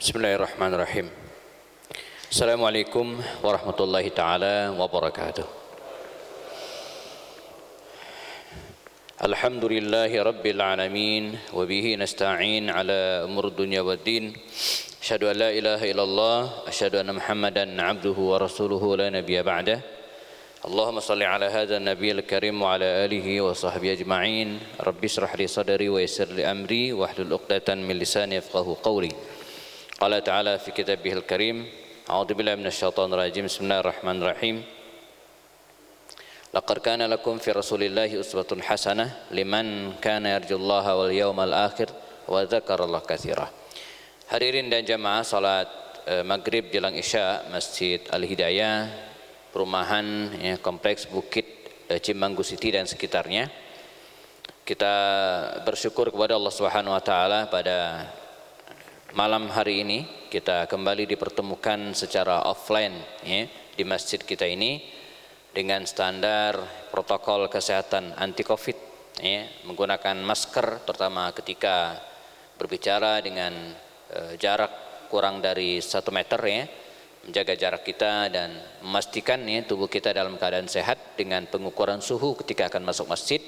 Bismillahirrahmanirrahim. Assalamualaikum warahmatullahi taala wabarakatuh. Alhamdulillahi rabbil alamin wa bihi nasta'in ala umur dunya waddin. Asyhadu an la ilaha illallah, asyhadu anna Muhammadan abduhu wa rasuluhu la nabiyya ba'dah. Allahumma salli ala hadzal nabiyil karim wa ala alihi wa sahbihi ajma'in. Rabbi shrah li sadri wa yassir li amri wahlul 'uqdatam min lisani yafqahu qawli. Qala ta'ala fi kitabihil karim, a'udzu billahi minasyaitonir rajim. Bismillahirrahmanirrahim. Laqad kana lakum fi Rasulillahi uswatun hasanah liman kana yarjullaha wal yawmal akhir wa dzakarallaha katsira. Hadirin dan jamaah salat maghrib jelang isya Masjid Al-Hidayah, perumahan kompleks Bukit Cimanggu City dan sekitarnya. Kita bersyukur kepada Allah Subhanahu wa taala pada malam hari ini kita kembali dipertemukan secara offline di masjid kita ini dengan standar protokol kesehatan anti Covid, menggunakan masker terutama ketika berbicara dengan jarak kurang dari 1 meter, menjaga jarak kita dan memastikan tubuh kita dalam keadaan sehat dengan pengukuran suhu ketika akan masuk masjid.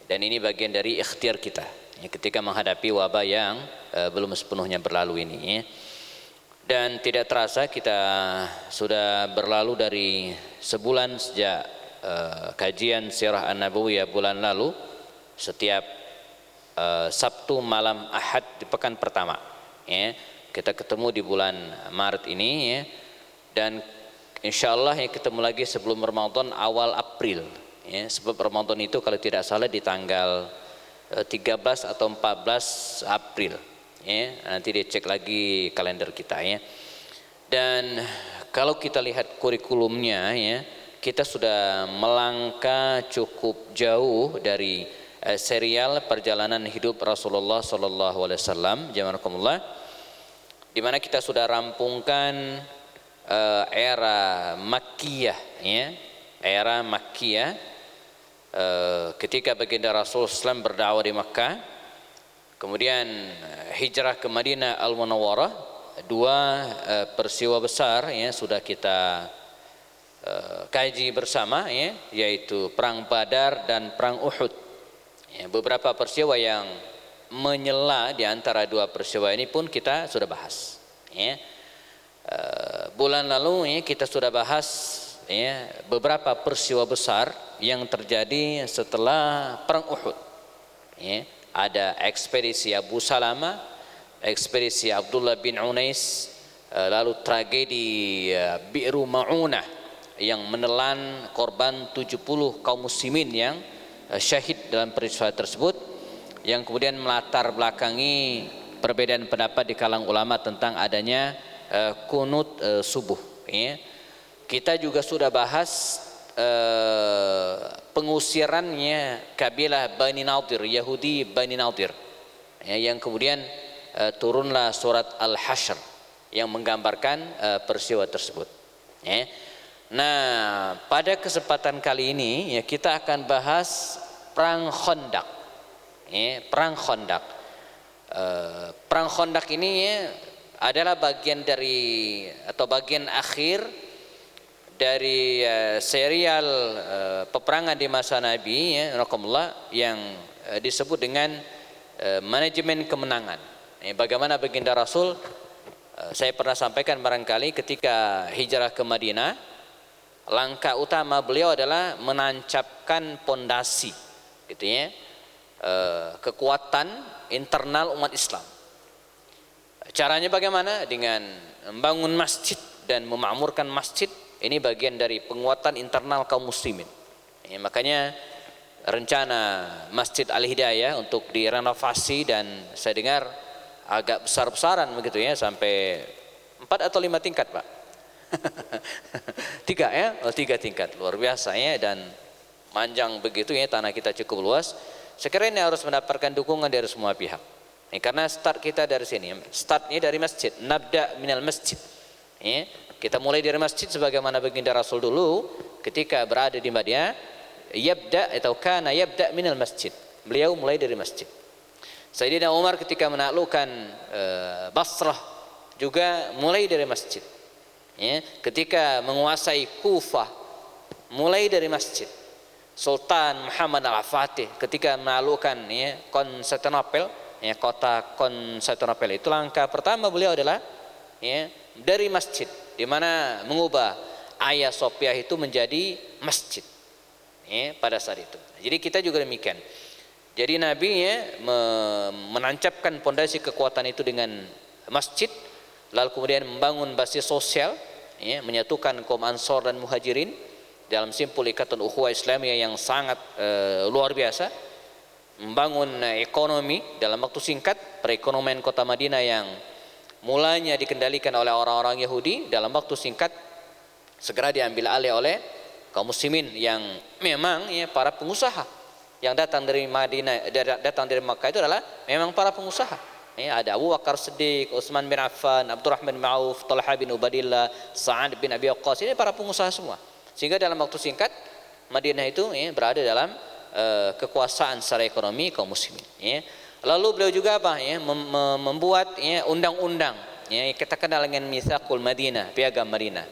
Dan ini bagian dari ikhtiar kita ketika menghadapi wabah yang belum sepenuhnya berlalu ini. Dan tidak terasa kita sudah berlalu dari sebulan sejak kajian Sirah An-Nabawiyah bulan lalu, setiap Sabtu malam Ahad di pekan pertama. Kita ketemu di bulan Maret ini, dan insya Allah ketemu lagi sebelum Ramadan awal April. Sebab Ramadan itu kalau tidak salah di tanggal 13 atau 14 April. Nanti dicek lagi kalender kita. Dan kalau kita lihat kurikulumnya, kita sudah melangkah cukup jauh dari serial perjalanan hidup Rasulullah SAW, jazakumullah, di mana kita sudah rampungkan era Makkiyah, era Makkiyah. Ketika baginda Rasul SAW berdakwah di Makkah, kemudian hijrah ke Madinah Al-Munawwarah, dua peristiwa besar sudah kita kaji bersama, yaitu perang Badar dan perang Uhud. Beberapa peristiwa yang menyela di antara dua peristiwa ini pun kita sudah bahas. Bulan lalu kita sudah bahas beberapa peristiwa besar yang terjadi setelah perang Uhud. Ada ekspedisi Abu Salamah, ekspedisi Abdullah bin Unais, lalu tragedi Bi'ru Ma'unah yang menelan korban 70 kaum muslimin yang syahid dalam peristiwa tersebut, yang kemudian melatar belakangi perbedaan pendapat di kalangan ulama tentang adanya kunut subuh. Kita juga sudah bahas pengusirannya kabilah Bani Nadir, Yahudi Bani Nadir, yang kemudian turunlah surat Al-Hasyr yang menggambarkan peristiwa tersebut. Nah, pada kesempatan kali ini kita akan bahas perang Khandaq. Perang Khandaq. Perang Khandaq ini adalah bagian dari atau bagian akhir dari serial peperangan di masa Nabi yang disebut dengan manajemen kemenangan. Bagaimana baginda Rasul, saya pernah sampaikan barangkali ketika hijrah ke Madinah, langkah utama beliau adalah menancapkan pondasi, kekuatan internal umat Islam. Caranya bagaimana? Dengan membangun masjid dan memakmurkan masjid. Ini bagian dari penguatan internal kaum muslimin. Makanya rencana Masjid Al-Hidayah untuk direnovasi, dan saya dengar agak besar-besaran begitu sampai 4 atau 5 tingkat, Pak. 3 3 tingkat, luar biasa dan panjang begitu tanah kita cukup luas. Sekiranya harus mendapatkan dukungan dari semua pihak. Karena start kita dari sini, startnya dari masjid, nabda minal masjid. Kita mulai dari masjid sebagaimana baginda Rasul dulu ketika berada di Madinah, yabda atau kana yabda minal masjid. Beliau mulai dari masjid. Sayyidina Umar ketika menaklukkan Basrah juga mulai dari masjid. Ya, ketika menguasai Kufah mulai dari masjid. Sultan Muhammad Al-Fatih ketika menaklukkan ya, Konstantinopel, ya, kota Konstantinopel itu, langkah pertama beliau adalah ya, dari masjid, di mana mengubah Hagia Sophia itu menjadi masjid ya, pada saat itu. Jadi kita juga demikian. Jadi Nabi ya, menancapkan pondasi kekuatan itu dengan masjid, lalu kemudian membangun basis sosial ya, menyatukan kaum Ansor dan Muhajirin dalam simpul ikatan ukhuwah Islamiyah yang sangat luar biasa, membangun ekonomi dalam waktu singkat. Perekonomian kota Madinah yang mulanya dikendalikan oleh orang-orang Yahudi dalam waktu singkat segera diambil alih oleh kaum muslimin yang memang ya, para pengusaha yang datang dari Madinah, datang dari Makkah itu adalah memang para pengusaha. Ya, ada Abu Bakar Siddiq, Utsman bin Affan, Abdurrahman bin Auf, Talha bin Ubaidillah, Sa'ad bin Abi Waqqas, ini para pengusaha semua. Sehingga dalam waktu singkat Madinah itu ya, berada dalam kekuasaan secara ekonomi kaum muslimin. Ya. Lalu beliau juga apa? Ya, membuat ya, undang-undang. Ya, kita kenal dengan Mitsaqul Madinah, Piagam Madinah.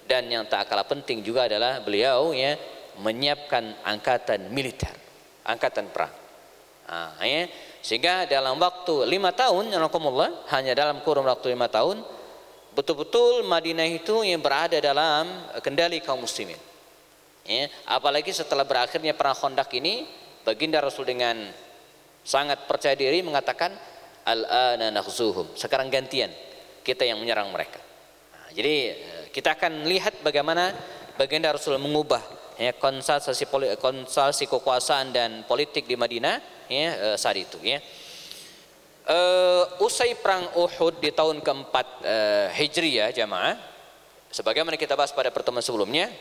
Dan yang tak kalah penting juga adalah beliau ya, menyiapkan angkatan militer, angkatan perang. Nah, ya. Sehingga dalam waktu 5 tahun, hanya dalam kurun waktu 5 tahun, betul-betul Madinah itu yang berada dalam kendali kaum muslimin. Ya, apalagi setelah berakhirnya perang Khandaq ini, baginda Rasul dengan sangat percaya diri mengatakan, al-ana nakhzuhum, sekarang gantian kita yang menyerang mereka. Nah, jadi kita akan lihat bagaimana baginda Rasul mengubah ya, konstelasi kekuasaan dan politik di Madinah ya, saat itu ya. Usai perang Uhud di tahun keempat Hijriyah jamaah, sebagaimana kita bahas pada pertemuan sebelumnya,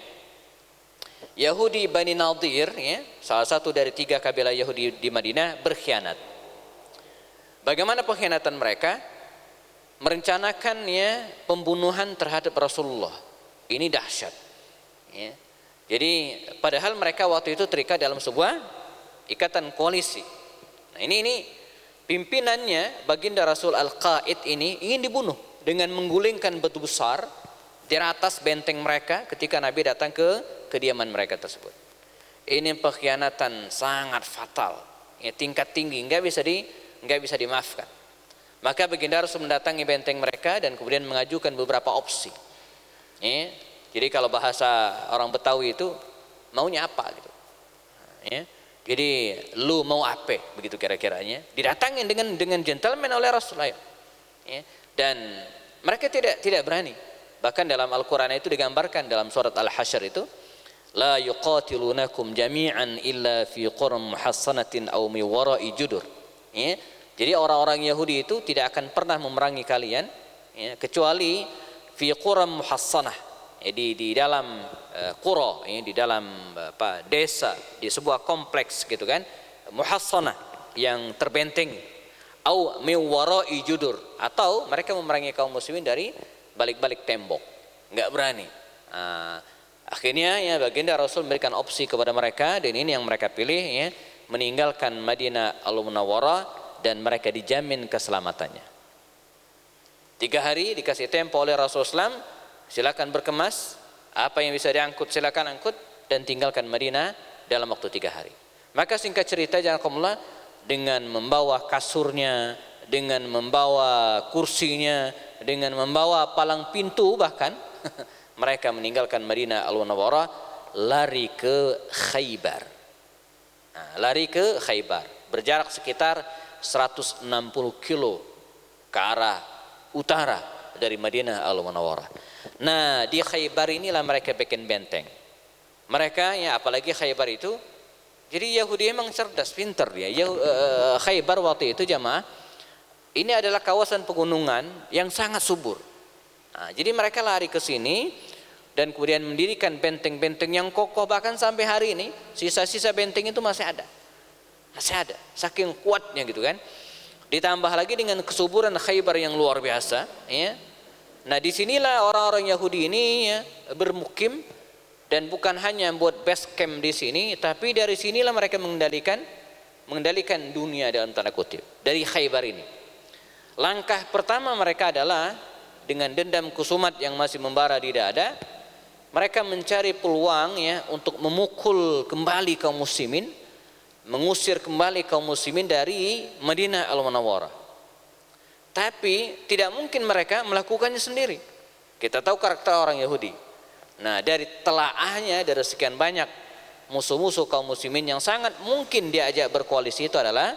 Yahudi Bani Nadir ya, salah satu dari 3 kabilah Yahudi di Madinah berkhianat. Bagaimana pengkhianatan mereka? Merencanakan ya, pembunuhan terhadap Rasulullah. Ini dahsyat ya. Jadi padahal mereka waktu itu terikat dalam sebuah ikatan koalisi. Nah, ini pimpinannya baginda Rasul Al-Qaid ini ingin dibunuh dengan menggulingkan batu besar di atas benteng mereka ketika Nabi datang ke kediaman mereka tersebut. Ini pengkhianatan sangat fatal, ya, tingkat tinggi, nggak bisa dimaafkan. Maka baginda Rasul mendatangi benteng mereka dan kemudian mengajukan beberapa opsi. Ya, jadi kalau bahasa orang Betawi itu maunya apa gitu. Ya. Jadi lu mau apa begitu kira-kiranya. Didatangin dengan gentleman oleh Rasulullah. Ya. Dan mereka tidak berani. Bahkan dalam Al-Qur'an itu digambarkan dalam surat Al-Hasyr itu, la yuqatilunakum jami'an illa fi quram muhassanatin aw mi wara'i judur. Ya. Jadi orang-orang Yahudi itu tidak akan pernah memerangi kalian ya, kecuali fi quram muhassanah. Ya, di dalam qura, ya, di dalam desa, di sebuah kompleks gitu kan, muhassanah yang terbenteng, au min wara'i judur, atau mereka memerangi kaum muslimin dari balik-balik tembok, nggak berani. Akhirnya ya baginda Rasul memberikan opsi kepada mereka, dan ini yang mereka pilih ya, meninggalkan Madinah Al-Munawwarah dan mereka dijamin keselamatannya. 3 hari dikasih tempo oleh Rasulullah, silakan berkemas, apa yang bisa diangkut silakan angkut, dan tinggalkan Madinah dalam waktu 3 hari. Maka singkat cerita janganlah, dengan membawa kasurnya, dengan membawa kursinya, dengan membawa palang pintu bahkan mereka meninggalkan Madinah Al-Munawwarah, lari ke Khaybar. Nah, lari ke Khaybar, berjarak sekitar 160 kilo ke arah utara dari Madinah Al-Munawwarah. Nah, di Khaybar inilah mereka bikin benteng. Mereka ya, apalagi Khaybar itu, jadi Yahudi emang cerdas, pintar dia. Khaybar waktu itu jamaah, ini adalah kawasan pegunungan yang sangat subur. Nah, jadi mereka lari ke sini dan kemudian mendirikan benteng-benteng yang kokoh, bahkan sampai hari ini sisa-sisa benteng itu masih ada, saking kuatnya gitu kan. Ditambah lagi dengan kesuburan Khaybar yang luar biasa, ya. Nah, disinilah orang-orang Yahudi ini ya, bermukim, dan bukan hanya membuat base camp di sini, tapi dari sinilah mereka mengendalikan dunia dalam tanda kutip dari Khaybar ini. Langkah pertama mereka adalah dengan dendam kusumat yang masih membara di dada, mereka mencari peluang ya untuk memukul kembali kaum muslimin, mengusir kembali kaum muslimin dari Madinah Al-Munawwarah. Tapi tidak mungkin mereka melakukannya sendiri. Kita tahu karakter orang Yahudi. Nah, dari telaahnya dari sekian banyak musuh-musuh kaum muslimin yang sangat mungkin diajak berkoalisi itu adalah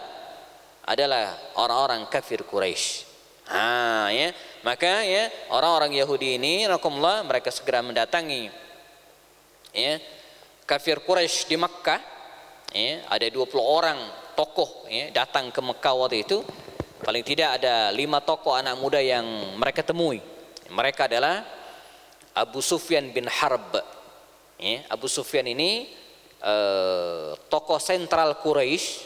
orang-orang kafir Quraisy. Ya, maka ya orang-orang Yahudi ini rakumullah mereka segera mendatangi ya kafir Quraisy di Makkah. Ya, ada 20 orang tokoh ya datang ke Makkah waktu itu. Paling tidak ada 5 tokoh anak muda yang mereka temui. Mereka adalah Abu Sufyan bin Harb. Ya, Abu Sufyan ini tokoh sentral Quraisy,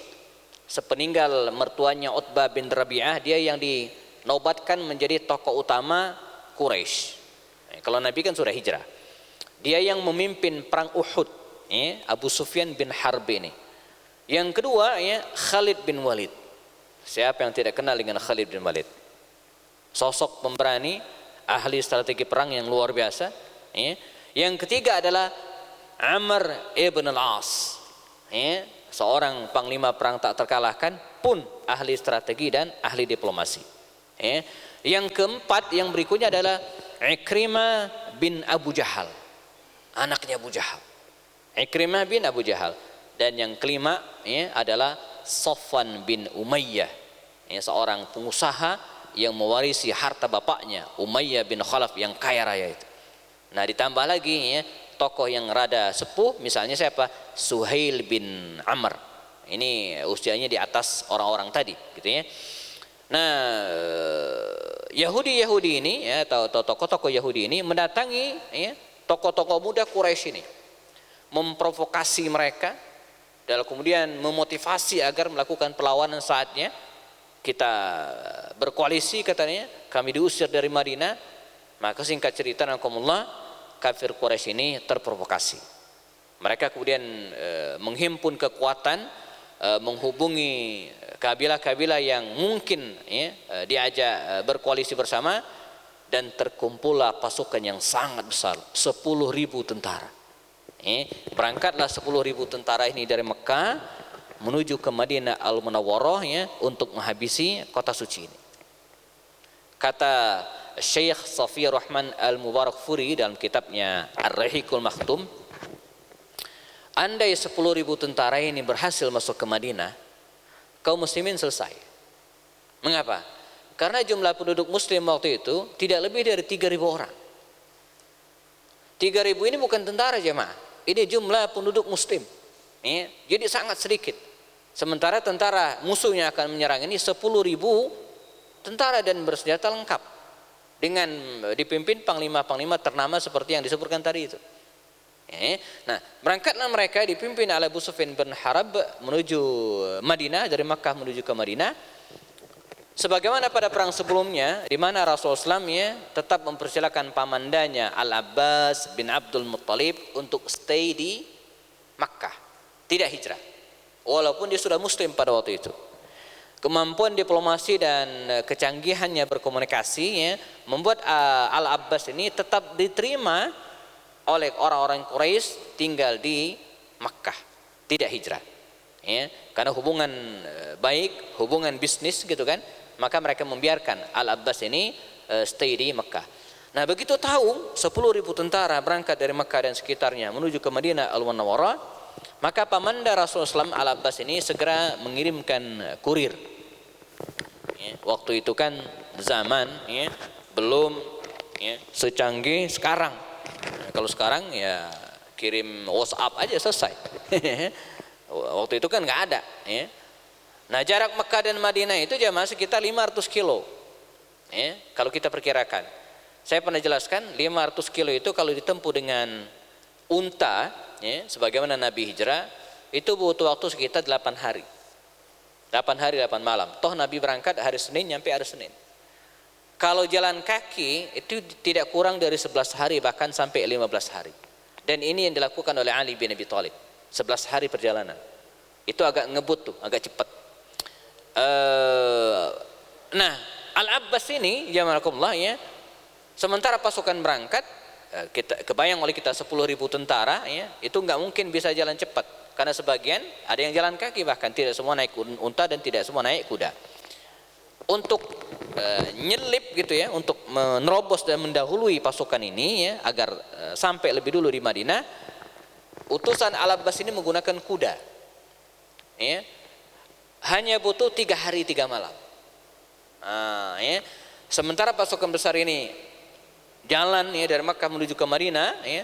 sepeninggal mertuanya Utbah bin Rabi'ah, dia yang dinobatkan menjadi tokoh utama Quraisy. Kalau Nabi kan sudah hijrah. Dia yang memimpin perang Uhud, Abu Sufyan bin Harb ini. Yang kedua ya Khalid bin Walid. Siapa yang tidak kenal dengan Khalid bin Walid? Sosok pemberani, ahli strategi perang yang luar biasa. Yang ketiga adalah Amr ibn al-As, seorang panglima perang tak terkalahkan, pun ahli strategi dan ahli diplomasi. Yang keempat yang berikutnya adalah Ikrimah bin Abu Jahal, anaknya Abu Jahal. Ikrimah bin Abu Jahal. Dan yang kelima adalah Safwan bin Umayyah, seorang pengusaha yang mewarisi harta bapaknya Umayyah bin Khalaf yang kaya raya itu. Nah, ditambah lagi tokoh yang rada sepuh, misalnya siapa? Suhail bin Amr. Ini usianya di atas orang-orang tadi, gitu ya. Nah, Yahudi ini atau tokoh-tokoh Yahudi ini mendatangi tokoh-tokoh muda Quraisy ini, memprovokasi mereka, dan kemudian memotivasi agar melakukan perlawanan. Saatnya kita berkoalisi, katanya, kami diusir dari Madinah. Maka singkat cerita nakumullah, kafir Quraisy ini terprovokasi. Mereka kemudian menghimpun kekuatan, menghubungi kabilah-kabilah yang mungkin diajak berkoalisi bersama, dan terkumpullah pasukan yang sangat besar, 10.000 tentara. Berangkatlah 10.000 tentara ini dari Mekah menuju ke Madinah Al-Munawwarah untuk menghabisi kota suci ini. Kata Syekh Safiyur Rahman Al-Mubarakfuri dalam kitabnya Ar-Rahiqul Maktum, andai 10.000 tentara ini berhasil masuk ke Madinah, kaum muslimin selesai. Mengapa? Karena jumlah penduduk muslim waktu itu tidak lebih dari 3.000 orang. 3.000 ini bukan tentara jemaah, ini jumlah penduduk muslim. Jadi sangat sedikit. Sementara tentara musuhnya akan menyerang ini 10.000 tentara dan bersenjata lengkap, dengan dipimpin panglima-panglima ternama seperti yang disebutkan tadi itu. Nah, berangkatlah mereka dipimpin oleh Abu Sufyan bin Harb menuju Madinah, dari Makkah menuju ke Madinah. Sebagaimana pada perang sebelumnya, di mana Rasulullah SAW tetap mempersilakan pamandanya Al-Abbas bin Abdul Muttalib untuk stay di Makkah, tidak hijrah, walaupun dia sudah muslim pada waktu itu. Kemampuan diplomasi dan kecanggihannya berkomunikasi membuat Al-Abbas ini tetap diterima oleh orang-orang Quraisy tinggal di Makkah, tidak hijrah. Karena hubungan baik, hubungan bisnis gitu kan, maka mereka membiarkan Al-Abbas ini stay di Makkah. Nah, begitu tahu 10.000 tentara berangkat dari Makkah dan sekitarnya menuju ke Madinah Al-Munawwarah, maka pamanda Rasulullah SAW Al-Abbas ini segera mengirimkan kurir. Waktu itu kan zaman belum secanggih sekarang. Kalau sekarang ya kirim WhatsApp aja selesai. Waktu itu kan nggak ada. Nah, jarak Mekah dan Madinah itu jamaah sekitar 500 kilo. Kalau kita perkirakan, saya pernah jelaskan 500 kilo itu kalau ditempuh dengan unta, sebagaimana Nabi hijrah, itu butuh waktu sekitar 8 hari. 8 hari 8 malam. Toh Nabi berangkat hari Senin nyampe hari Senin. Kalau jalan kaki itu tidak kurang dari 11 hari, bahkan sampai 15 hari. Dan ini yang dilakukan oleh Ali bin Abi Thalib. 11 hari perjalanan. Itu agak ngebut tuh, agak cepat. Nah, Al-Abbas ini, jamaahkumullah Sementara pasukan berangkat, kita kebayang oleh kita 10.000 tentara, ya, itu nggak mungkin bisa jalan cepat, karena sebagian ada yang jalan kaki, bahkan tidak semua naik unta dan tidak semua naik kuda. Untuk nyelip gitu ya, untuk menerobos dan mendahului pasukan ini, ya, agar sampai lebih dulu di Madinah, utusan Al-Abbas ini menggunakan kuda, ya, hanya butuh 3 hari 3 malam. Ya. Sementara pasukan besar ini jalan, ya, dari Makkah menuju ke Madinah, ya,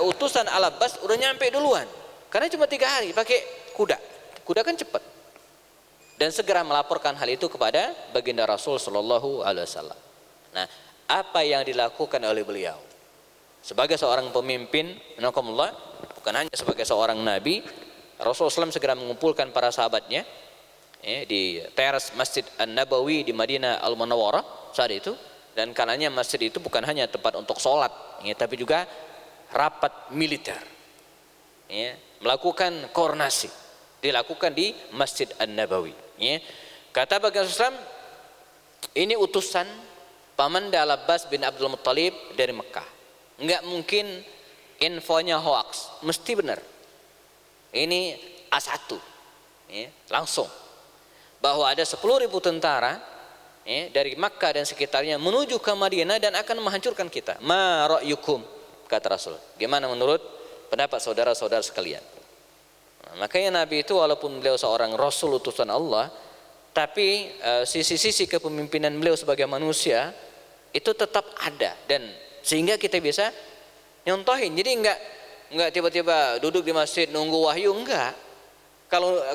utusan Al-Abbas udah nyampe duluan, karena cuma 3 hari pakai kuda. Kuda kan cepat, dan segera melaporkan hal itu kepada baginda Rasul Shallallahu Alaihi Wasallam. Nah, apa yang dilakukan oleh beliau sebagai seorang pemimpin, menakumullah, bukan hanya sebagai seorang nabi, Rasulullah SAW segera mengumpulkan para sahabatnya, ya, di teras Masjid An-Nabawi di Madinah Al-Munawwarah saat itu. Dan karenanya masjid itu bukan hanya tempat untuk sholat, ya, tapi juga rapat militer, ya, melakukan koordinasi dilakukan di Masjid An-Nabawi, ya. Kata baginda Rasulullah, ini utusan Pamanda Al-Abbas bin Abdul Muttalib dari Mekah, nggak mungkin infonya hoax, mesti benar. Ini A1, ya, langsung bahwa ada 10.000 tentara, ya, dari Makkah dan sekitarnya menuju ke Madinah dan akan menghancurkan kita. Ma ra'yukum, kata Rasul. Gimana menurut pendapat saudara-saudara sekalian? Nah, makanya Nabi itu walaupun beliau seorang Rasul utusan Allah, tapi sisi-sisi kepemimpinan beliau sebagai manusia itu tetap ada, dan sehingga kita bisa nyontohin. Jadi enggak tiba-tiba duduk di masjid nunggu wahyu, enggak.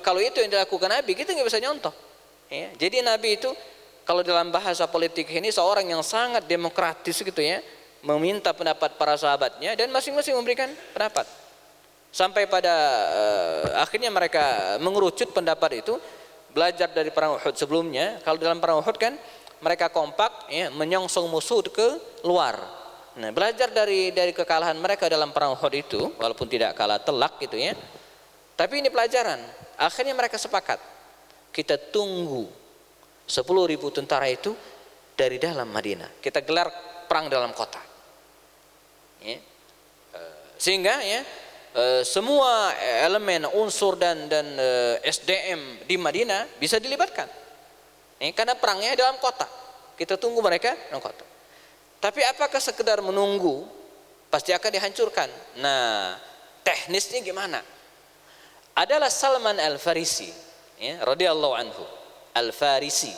Kalau itu yang dilakukan Nabi, kita nggak bisa nyontoh, ya. Jadi Nabi itu kalau dalam bahasa politik ini seorang yang sangat demokratis gitu, ya, meminta pendapat para sahabatnya dan masing-masing memberikan pendapat. Sampai pada akhirnya mereka mengerucut pendapat itu, belajar dari perang Uhud sebelumnya. Kalau dalam perang Uhud kan mereka kompak, ya, menyongsong musuh ke luar. Nah, belajar dari kekalahan mereka dalam perang Uhud itu, walaupun tidak kalah telak gitu, ya. Tapi ini pelajaran. Akhirnya mereka sepakat, kita tunggu 10.000 tentara itu dari dalam Madinah, kita gelar perang dalam kota, ya. Sehingga, ya, semua elemen unsur dan SDM di Madinah bisa dilibatkan, ya, karena perangnya dalam kota. Kita tunggu mereka dalam kota. Tapi apakah sekedar menunggu? Pasti akan dihancurkan. Nah, teknisnya gimana? Adalah Salman Al-Farisi, ya, radhiyallahu anhu, Al-Farisi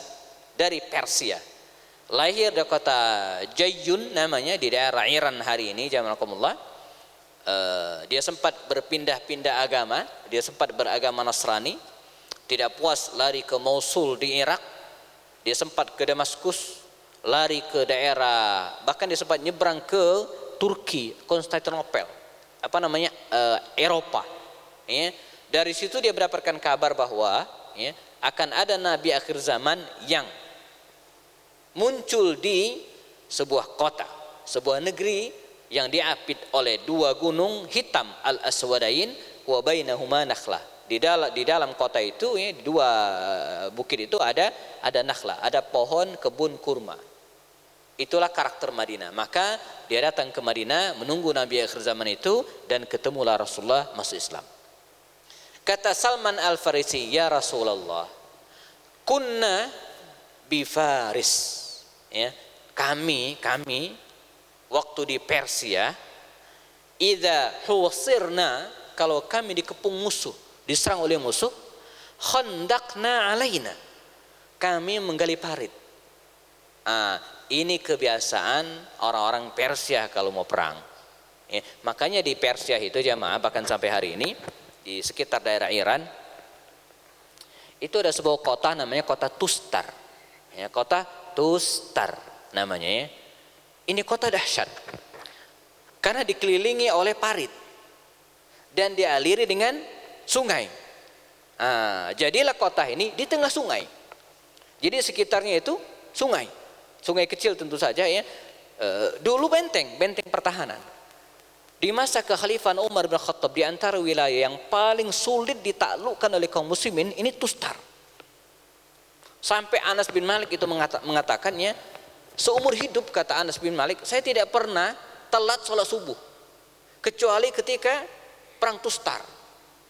dari Persia, lahir di kota Jayyun namanya, di daerah Iran hari ini, jamakumullah. Dia sempat berpindah-pindah agama, dia sempat beragama Nasrani, tidak puas lari ke Mosul di Irak, dia sempat ke Damaskus, lari ke daerah, bahkan dia sempat nyebrang ke Turki, Konstantinopel, Eropa, ya. Dari situ dia mendapatkan kabar bahwa, ya, akan ada nabi akhir zaman yang muncul di sebuah kota, sebuah negeri yang diapit oleh 2 gunung hitam, Al-Aswadain wa bainahuma nakhlah. Di dalam kota itu, ya, di 2 bukit itu ada nakhlah, ada pohon kebun kurma. Itulah karakter Madinah. Maka dia datang ke Madinah menunggu nabi akhir zaman itu, dan ketemulah Rasulullah masuk Islam. Kata Salman Al-Farisi, ya Rasulullah, kunna bifaris, ya, kami waktu di Persia, idza husirna, kalau kami dikepung musuh, diserang oleh musuh, khandaqna alaina, kami menggali parit. Ini kebiasaan orang-orang Persia kalau mau perang, ya. Makanya di Persia itu, jamaah, bahkan sampai hari ini di sekitar daerah Iran itu ada sebuah kota namanya kota Tustar, ya, kota Tustar namanya, ya. Ini kota dahsyat karena dikelilingi oleh parit dan dialiri dengan sungai. Jadilah kota ini di tengah sungai. Jadi sekitarnya itu sungai kecil tentu saja, ya. Dulu benteng pertahanan. Di masa kekhalifahan Umar bin Khattab, di antara wilayah yang paling sulit ditaklukkan oleh kaum muslimin ini Tustar. Sampai Anas bin Malik itu mengatakannya, Seumur hidup, kata Anas bin Malik, saya tidak pernah telat sholat subuh kecuali ketika perang Tustar.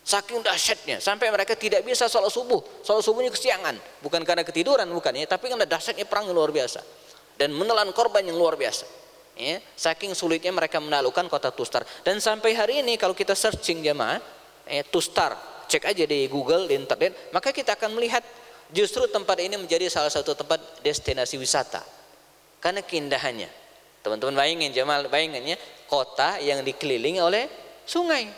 Saking dahsyatnya sampai mereka tidak bisa sholat subuh. Sholat subuhnya kesiangan, bukan karena ketiduran, bukannya, tapi karena dahsyatnya perang yang luar biasa dan menelan korban yang luar biasa. Ya, saking sulitnya mereka menaklukkan kota Tustar. Dan sampai hari ini kalau kita searching jamaah, Tustar, cek aja di Google, di internet, maka kita akan melihat justru tempat ini menjadi salah satu tempat destinasi wisata karena keindahannya. Teman-teman bayangin, jamaah bayanginnya, kota yang dikelilingi oleh sungai,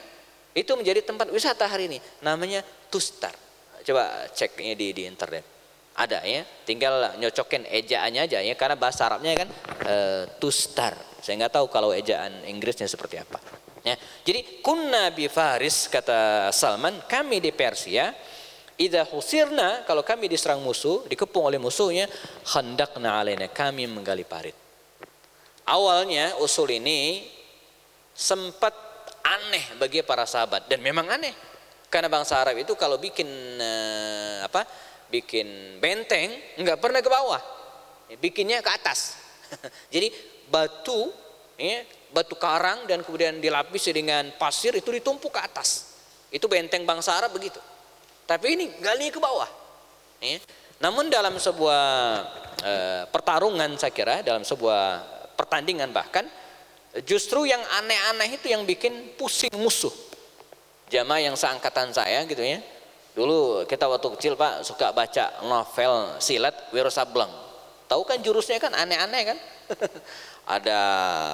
itu menjadi tempat wisata hari ini, namanya Tustar. Coba ceknya di internet, ada ya, tinggal nyocokin ejaannya aja ya, karena bahasa Arabnya kan Tustar. Saya nggak tahu kalau ejaan Inggrisnya seperti apa. Ya, jadi kunna bi Faris, kata Salman, kami di Persia, idza husirna, kalau kami diserang musuh, dikepung oleh musuhnya, khandaqna alaina, kami menggali parit. Awalnya usul ini sempat aneh bagi para sahabat, dan memang aneh karena bangsa Arab itu kalau bikin bikin benteng nggak pernah ke bawah, bikinnya ke atas. Jadi batu, ya, batu karang dan kemudian dilapisi dengan pasir, itu ditumpuk ke atas. Itu benteng bangsa Arab begitu. Tapi ini gali ke bawah. Ya. Namun dalam sebuah pertarungan, saya kira dalam sebuah pertandingan bahkan, justru yang aneh-aneh itu yang bikin pusing musuh. Jamaah yang seangkatan saya gitu ya, dulu kita waktu kecil Pak suka baca novel silat Wiro Sableng. Tahu kan jurusnya kan aneh-aneh kan. Ada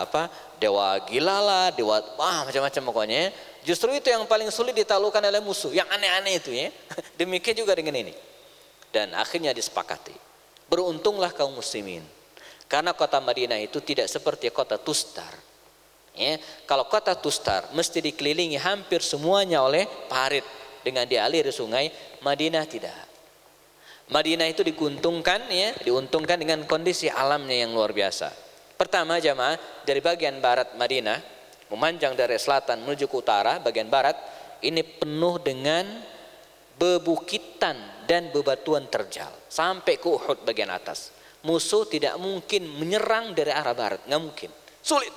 apa, dewa gila lah, dewa macam-macam pokoknya. Justru itu yang paling sulit ditaklukkan oleh musuh, yang aneh-aneh itu ya. Demikian juga dengan ini. Dan akhirnya disepakati, beruntunglah kaum muslimin, karena kota Madinah itu tidak seperti kota Tustar. Ya, kalau kota Tustar mesti dikelilingi hampir semuanya oleh parit dengan dialiri sungai, Madinah tidak. Madinah itu diuntungkan dengan kondisi alamnya yang luar biasa. Pertama jamaah, dari bagian barat Madinah memanjang dari selatan menuju ke utara, bagian barat ini penuh dengan bebukitan dan bebatuan terjal sampai ke Uhud bagian atas. Musuh tidak mungkin menyerang dari arah barat, nggak mungkin, sulit,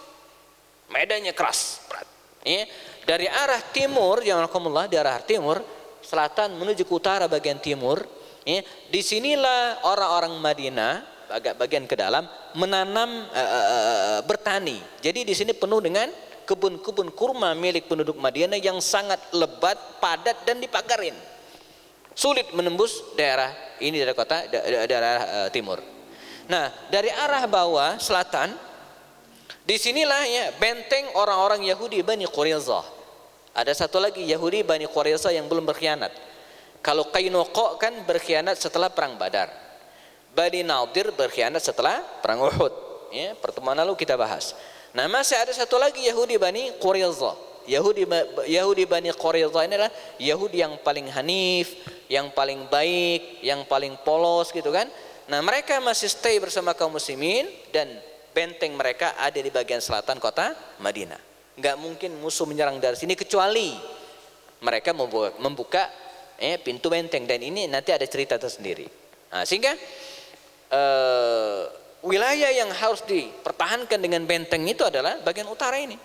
medannya keras, berat. Ya. Dari arah timur, di arah timur, selatan menuju ke utara bagian timur, ya, disinilah orang-orang Madinah agak bagian ke dalam menanam, bertani. Jadi di sini penuh dengan kebun-kebun kurma milik penduduk Madinah yang sangat lebat, padat dan dipagarin. Sulit menembus daerah ini, dari kota daerah timur. Nah, dari arah bawah selatan, disinilah ya benteng orang-orang Yahudi Bani Qurayzah. Ada satu lagi Yahudi Bani Qurayzah yang belum berkhianat. Kalau Qainuqa kan berkhianat setelah perang Badar. Bani Nadir berkhianat setelah perang Uhud. Ya, pertemuan lalu kita bahas. Nah, masih ada satu lagi Yahudi Bani Qurayzah. Yahudi Bani Qurayzah ini adalah Yahudi yang paling hanif, yang paling baik, yang paling polos gitu kan. Nah, mereka masih stay bersama kaum muslimin dan benteng mereka ada di bagian selatan kota Madinah. Enggak mungkin musuh menyerang dari sini kecuali mereka membuka pintu benteng, dan ini nanti ada cerita tersendiri. Nah, sehingga wilayah yang harus dipertahankan dengan benteng itu adalah bagian utara ini.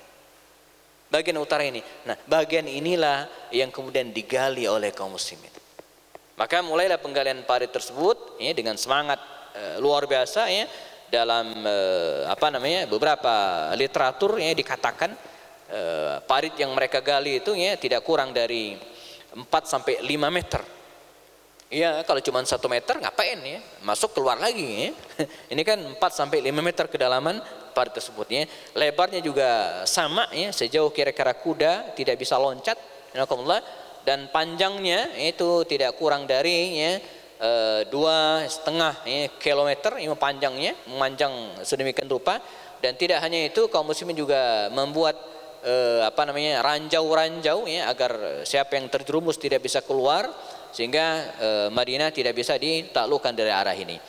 Bagian utara ini. Nah, bagian inilah yang kemudian digali oleh kaum muslimin. Maka mulailah penggalian parit tersebut ya, dengan semangat luar biasa ya. Dalam beberapa literatur ya dikatakan parit yang mereka gali itu ya tidak kurang dari 4 sampai 5 meter. Ya, kalau cuma 1 meter ngapain ya? Masuk keluar lagi ya. Ini kan 4 sampai 5 meter kedalaman parit tersebut ya. Lebarnya juga sama ya, sejauh kira-kira kuda tidak bisa loncat. Dan panjangnya itu tidak kurang dari 2,5 kilometer ini panjangnya, memanjang sedemikian rupa. Dan tidak hanya itu, kaum muslimin juga membuat ranjau-ranjau ya, agar siapa yang terjerumus tidak bisa keluar, sehingga Madinah tidak bisa ditaklukkan dari arah ini.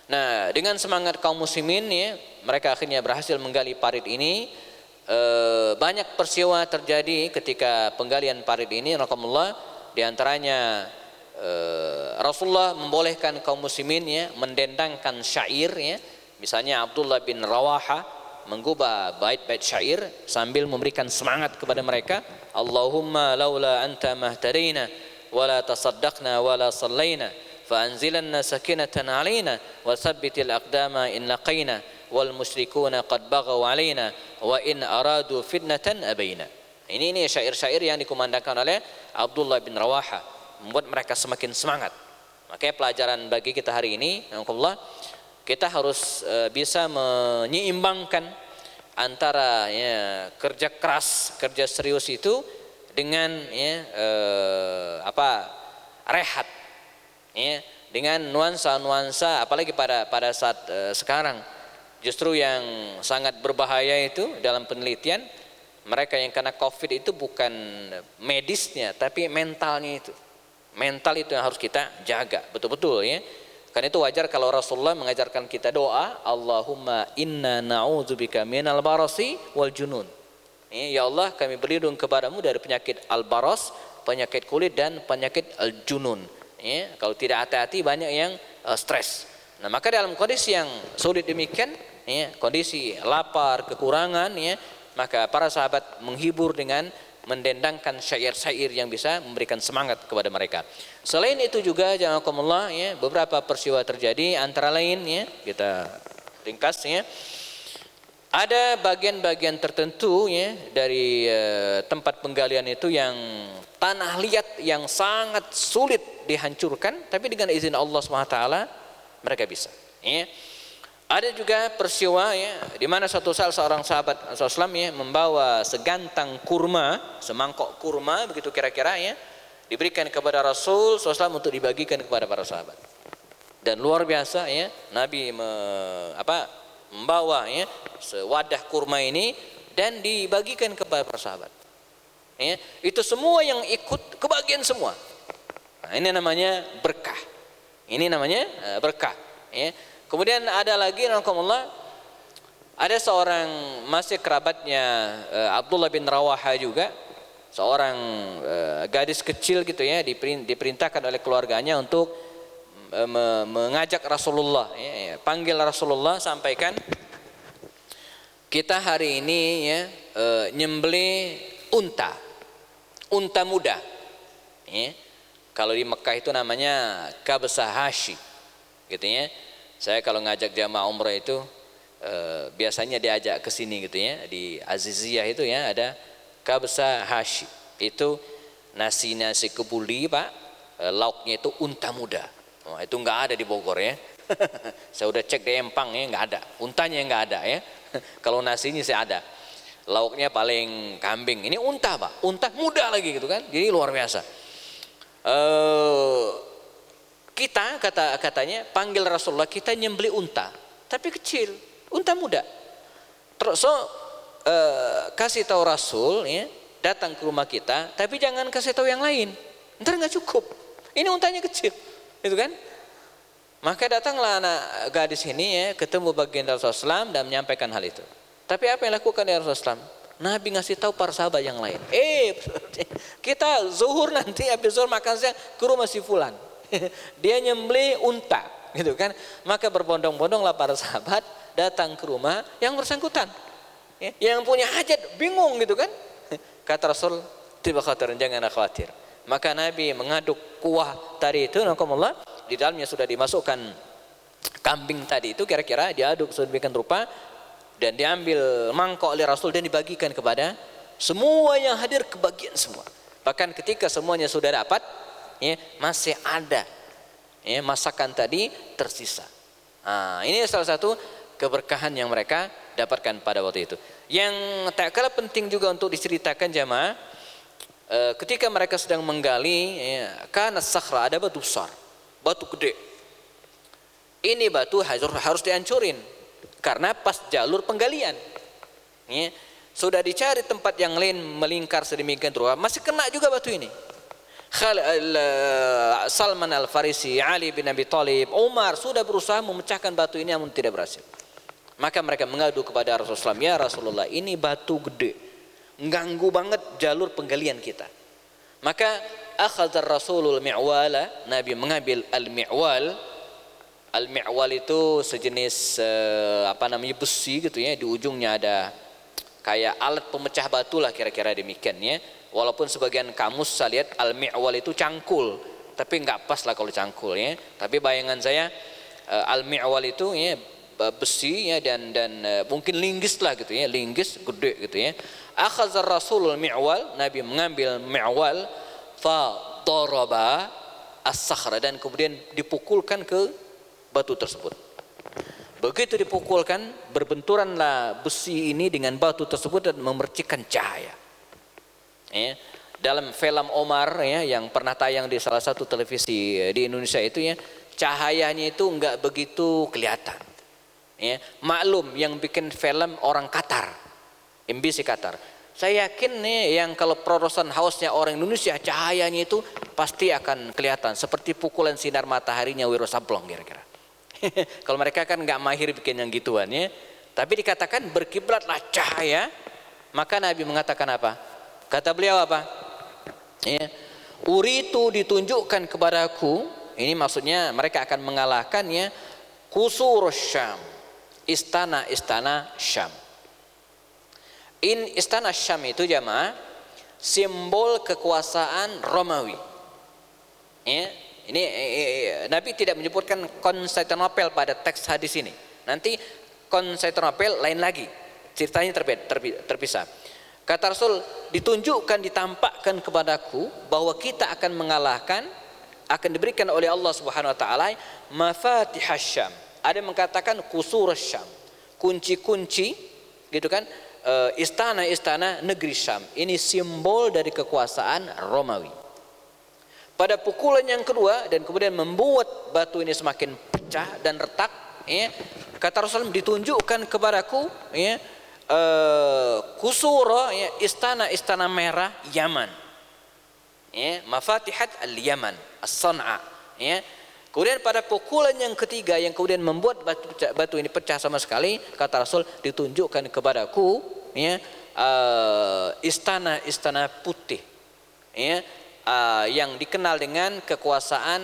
Nah, dengan semangat kaum muslimin ya, mereka akhirnya berhasil menggali parit ini. Banyak peristiwa terjadi ketika penggalian parit ini, di antaranya Rasulullah membolehkan kaum muslimin ya mendendangkan syair ya Misalnya Abdullah bin Rawaha mengubah bait-bait syair sambil memberikan semangat kepada mereka. Allahumma laula anta mahtadaina wala tasaddaqna wala sallaina فأنزلنا سكينة علينا وثبت الأقدام إن لقينا والمشركون قد بغوا علينا وإن أرادوا فتنة أبينا. Ini syair-syair yang dikumandangkan oleh Abdullah bin Rawaha, membuat mereka semakin semangat. Makanya pelajaran bagi kita hari ini, alhamdulillah, kita harus bisa menyeimbangkan antara kerja keras, kerja serius itu dengan rehat. Dengan nuansa-nuansa, apalagi pada saat sekarang justru yang sangat berbahaya itu dalam penelitian, mereka yang kena COVID itu bukan medisnya tapi mentalnya itu. Mental itu yang harus kita jaga betul-betul ya. Karena itu wajar kalau Rasulullah mengajarkan kita doa, Allahumma inna na'udzubika minal barasi wal junun. Ya Allah, kami berlindung kepadamu dari penyakit al-baras, penyakit kulit dan penyakit al-junun. Ya, kalau tidak hati-hati banyak yang stres. Nah, maka dalam kondisi yang sulit demikian, kondisi lapar, kekurangan, maka para sahabat menghibur dengan mendendangkan syair-syair yang bisa memberikan semangat kepada mereka. Selain itu juga jazakumullah, beberapa peristiwa terjadi, antara lain kita ringkas ada bagian-bagian tertentu dari tempat penggalian itu yang tanah liat yang sangat sulit dihancurkan, tapi dengan izin Allah SWT mereka bisa. Ada juga peristiwa di mana suatu saat seorang sahabat Rasulullah membawa segantang kurma, semangkok kurma begitu kira-kira diberikan kepada Rasul SAW untuk dibagikan kepada para sahabat. Dan luar biasa Nabi membawa sewadah kurma ini dan dibagikan kepada para sahabat. Itu semua yang ikut kebagian semua. Nah, ini namanya berkah. Ini namanya berkah. Kemudian ada lagi, alhamdulillah, ada seorang masih kerabatnya Abdullah bin Rawaha juga, seorang gadis kecil gitu diperintahkan oleh keluarganya untuk mengajak Rasulullah, panggil Rasulullah, sampaikan kita hari ini nyembelih unta muda. Kalau di Mekah itu namanya kabsah hashi, gitu ya. Saya kalau ngajak jamaah umrah itu biasanya diajak ke sini gitu ya, di Aziziyah itu ada kabsah hashi. Itu nasi kebuli Pak, lauknya itu unta muda. Oh, itu nggak ada di Bogor ya. Saya udah cek di Empang nggak ada, untanya nggak ada ya. Kalau nasinya saya ada, lauknya paling kambing. Ini unta Pak, unta muda lagi gitu kan, jadi luar biasa. Kita katanya panggil Rasulullah, kita nyembeli unta, tapi kecil, unta muda. Terus kasih tahu Rasul datang ke rumah kita, tapi jangan kasih tahu yang lain, ntar nggak cukup. Ini untanya kecil, itu kan? Maka datanglah anak gadis ini ketemu baginda Rasulullah SAW dan menyampaikan hal itu. Tapi apa yang lakukan ya Rasulullah SAW? Nabi ngasih tahu para sahabat yang lain. Kita zuhur nanti habis zuhur makan siang ke rumah si fulan. Dia nyembeli unta, gitu kan? Maka berbondong-bondonglah para sahabat datang ke rumah yang bersangkutan. Yang punya hajat bingung gitu kan? Kata Rasul, tidak khawatir, jangan khawatir. Maka Nabi mengaduk kuah tadi itu, nakumullah, di dalamnya sudah dimasukkan kambing tadi itu, kira-kira diaduk sedemikian rupa dan diambil mangkok oleh Rasul dan dibagikan kepada semua yang hadir, kebagian semua. Bahkan ketika semuanya sudah dapat, masih ada masakan tadi tersisa. Nah, ini salah satu keberkahan yang mereka dapatkan pada waktu itu. Yang tak kalah penting juga untuk diceritakan jamaah, ketika mereka sedang menggali, karena sakhra, ada batu besar, batu gede. Ini batu harus dihancurin karena pas jalur penggalian. Sudah dicari tempat yang lain melingkar sedemikian rupa, masih kena juga batu ini. Salman Al-Farisi, Ali bin Abi Thalib, Umar sudah berusaha memecahkan batu ini namun tidak berhasil. Maka mereka mengadu kepada Rasulullah, ya Rasulullah, ini batu gede, mengganggu banget jalur penggalian kita. Maka akhadhar Rasulul mi'wala, Nabi mengambil al-mi'wal, Al-mi'wal itu sejenis besi gitu ya, di ujungnya ada kayak alat pemecah batu lah, kira-kira demikian ya. Walaupun sebagian kamus saya lihat al-mi'wal itu cangkul, tapi nggak pas lah kalau cangkul ya. Tapi bayangan saya al-mi'wal itu ya besi ya, dan mungkin linggis lah gitu ya, linggis gede gitu ya. Akhazar Rasulul mi'wal, Nabi mengambil mi'wal, fa daraba as-sakhra, dan kemudian dipukulkan ke batu tersebut. Begitu dipukulkan, berbenturanlah besi ini dengan batu tersebut dan memercikkan cahaya. Ya. Dalam film Omar ya, yang pernah tayang di salah satu televisi di Indonesia itu ya, cahayanya itu enggak begitu kelihatan. Ya. Maklum yang bikin film orang Qatar, MBC Qatar. Saya yakin nih yang kalau production house-nya orang Indonesia, cahayanya itu pasti akan kelihatan seperti pukulan sinar mataharinya Wiro Sableng kira-kira. Kalau mereka kan nggak mahir bikin yang gituan ya. Tapi dikatakan berkiblatlah cahaya. Maka Nabi mengatakan apa? Kata beliau apa? Ya, uritu ditunjukkan kepadaku. Ini maksudnya mereka akan mengalahkan ya, Qusur Syam, istana-istana Syam. Istana Syam itu jamaah simbol kekuasaan Romawi. Ya. Ini Nabi tidak menyebutkan Konstantinopel pada teks hadis ini. Nanti Konstantinopel lain lagi, ceritanya terpisah. Kata Rasul, ditunjukkan, ditampakkan kepadaku bahwa kita akan mengalahkan, akan diberikan oleh Allah Subhanahu wa taala mafatihas Syam. Ada yang mengatakan Qusur Syam, kunci-kunci gitu kan, istana-istana negeri Syam. Ini simbol dari kekuasaan Romawi. Pada pukulan yang kedua, dan kemudian membuat batu ini semakin pecah dan retak ya, kata Rasulullah, ditunjukkan kepadaku ya, kusura ya, istana-istana merah Yaman ya, mafatihat al-Yaman as-San'a ya. Kemudian pada pukulan yang ketiga yang kemudian membuat batu ini pecah sama sekali, kata Rasul, ditunjukkan kepadaku ya, istana-istana putih ya, yang dikenal dengan kekuasaan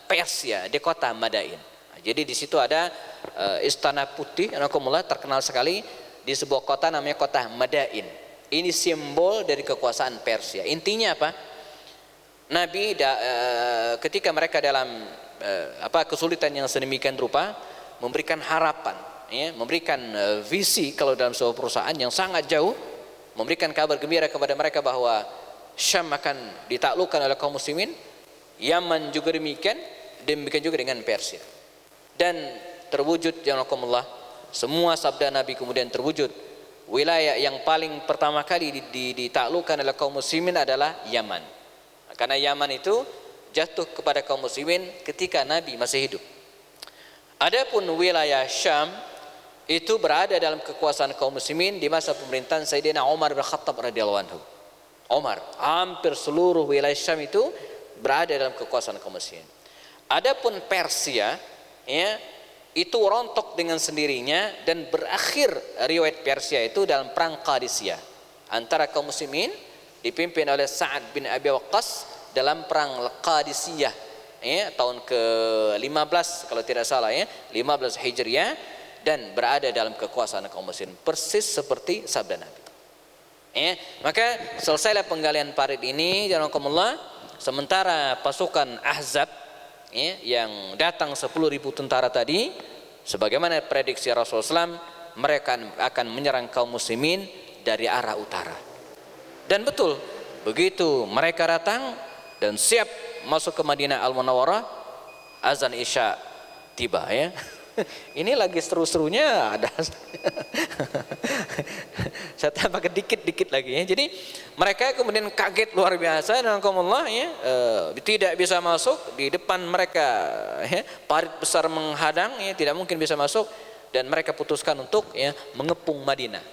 Persia di kota Madain. Jadi di situ ada istana putih, terkenal sekali di sebuah kota namanya kota Madain. Ini simbol dari kekuasaan Persia. Intinya apa? Nabi ketika mereka dalam kesulitan yang sedemikian rupa, memberikan harapan, ya, memberikan visi kalau dalam sebuah perusahaan yang sangat jauh, memberikan kabar gembira kepada mereka bahwa Syam akan ditaklukkan oleh kaum muslimin, Yaman juga demikian juga dengan Persia. Dan terwujud janakumullah, semua sabda Nabi kemudian terwujud. Wilayah yang paling pertama kali ditaklukkan oleh kaum muslimin adalah Yaman. Karena Yaman itu jatuh kepada kaum muslimin ketika Nabi masih hidup. Adapun wilayah Syam itu berada dalam kekuasaan kaum muslimin di masa pemerintahan Sayyidina Umar bin Khattab radhiyallahu anhu. Umar, hampir seluruh wilayah Syam itu berada dalam kekuasaan kaum muslimin. Adapun Persia ya, itu rontok dengan sendirinya dan berakhir riwayat Persia itu dalam perang Qadisiyah antara kaum muslimin dipimpin oleh Sa'ad bin Abi Waqqas dalam perang Qadisiyah ya, tahun ke-15 kalau tidak salah ya, 15 Hijriah, dan berada dalam kekuasaan kaum muslimin persis seperti sabda Nabi. Ya, maka selesailah penggalian parit ini jazakumullah, sementara pasukan Ahzab ya, yang datang 10.000 tentara tadi, sebagaimana prediksi Rasulullah SAW, mereka akan menyerang kaum muslimin dari arah utara. Dan betul, begitu mereka datang dan siap masuk ke Madinah Al-Munawwarah, azan Isya tiba ya. Ini lagi seru-serunya ada saya tambahkan dikit-dikit lagi ya. Jadi mereka kemudian kaget luar biasa dan Allah ya, tidak bisa masuk di depan mereka ya, parit besar menghadang ya, tidak mungkin bisa masuk, dan mereka putuskan untuk ya mengepung Madinah,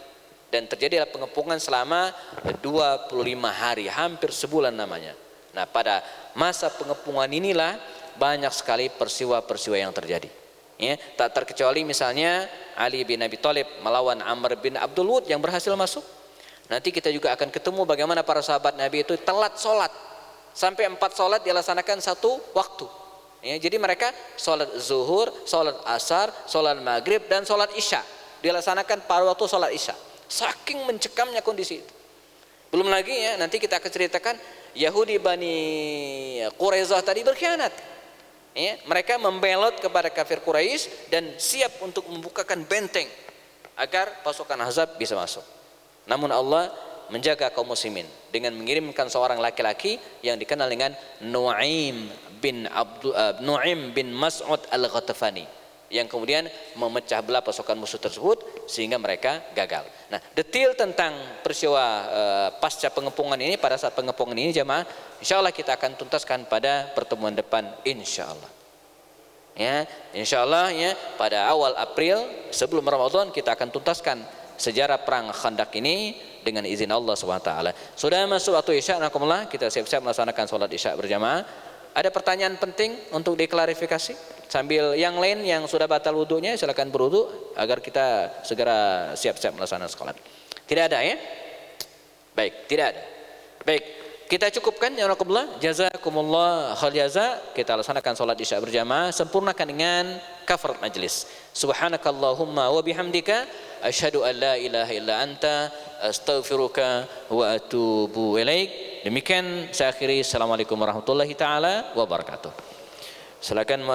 dan terjadilah pengepungan selama 25 hari, hampir sebulan namanya. Nah, pada masa pengepungan inilah banyak sekali peristiwa-peristiwa yang terjadi. Ya, tak terkecuali misalnya Ali bin Abi Thalib melawan Amr bin Abdul Wud yang berhasil masuk. Nanti kita juga akan ketemu bagaimana para sahabat Nabi itu telat sholat, sampai 4 sholat dilaksanakan satu waktu. Ya, jadi mereka sholat zuhur, sholat asar, sholat maghrib, dan sholat isya dilaksanakan pada waktu sholat isya. Saking mencekamnya kondisi itu. Belum lagi ya, nanti kita akan ceritakan Yahudi Bani Quraizah tadi berkhianat. Ya, mereka membelot kepada kafir Quraisy dan siap untuk membukakan benteng agar pasukan Ahzab bisa masuk. Namun Allah menjaga kaum muslimin dengan mengirimkan seorang laki-laki yang dikenal dengan Nu'aim bin Mas'ud al-Ghatafani, yang kemudian memecah belah pasukan musuh tersebut sehingga mereka gagal. Nah, detail tentang peristiwa pasca pengepungan ini, pada saat pengepungan ini jamaah, insyaallah kita akan tuntaskan pada pertemuan depan insyaallah. Ya, insyaallah ya, pada awal April sebelum Ramadan kita akan tuntaskan sejarah perang Khandaq ini dengan izin Allah SWT. Sudah masuk waktu Isya, nakumullah, kita siap-siap melaksanakan sholat Isya berjamaah. Ada pertanyaan penting untuk diklarifikasi? Sambil yang lain yang sudah batal wudunya silakan berwudu agar kita segera siap-siap melaksanakan sholat. Tidak ada ya? Baik, tidak ada. Baik, kita cukupkan ya nakumullah. Jazakumullah khal jaza. Kita laksanakan sholat Isya berjamaah, sempurnakan dengan kafarat majlis. Subhanakallahumma wa bihamdika asyhadu an la ilaha illa anta astaghfiruka wa atubu ilaik. Demikian saya akhiri. Assalamualaikum warahmatullahi taala wabarakatuh. Silakan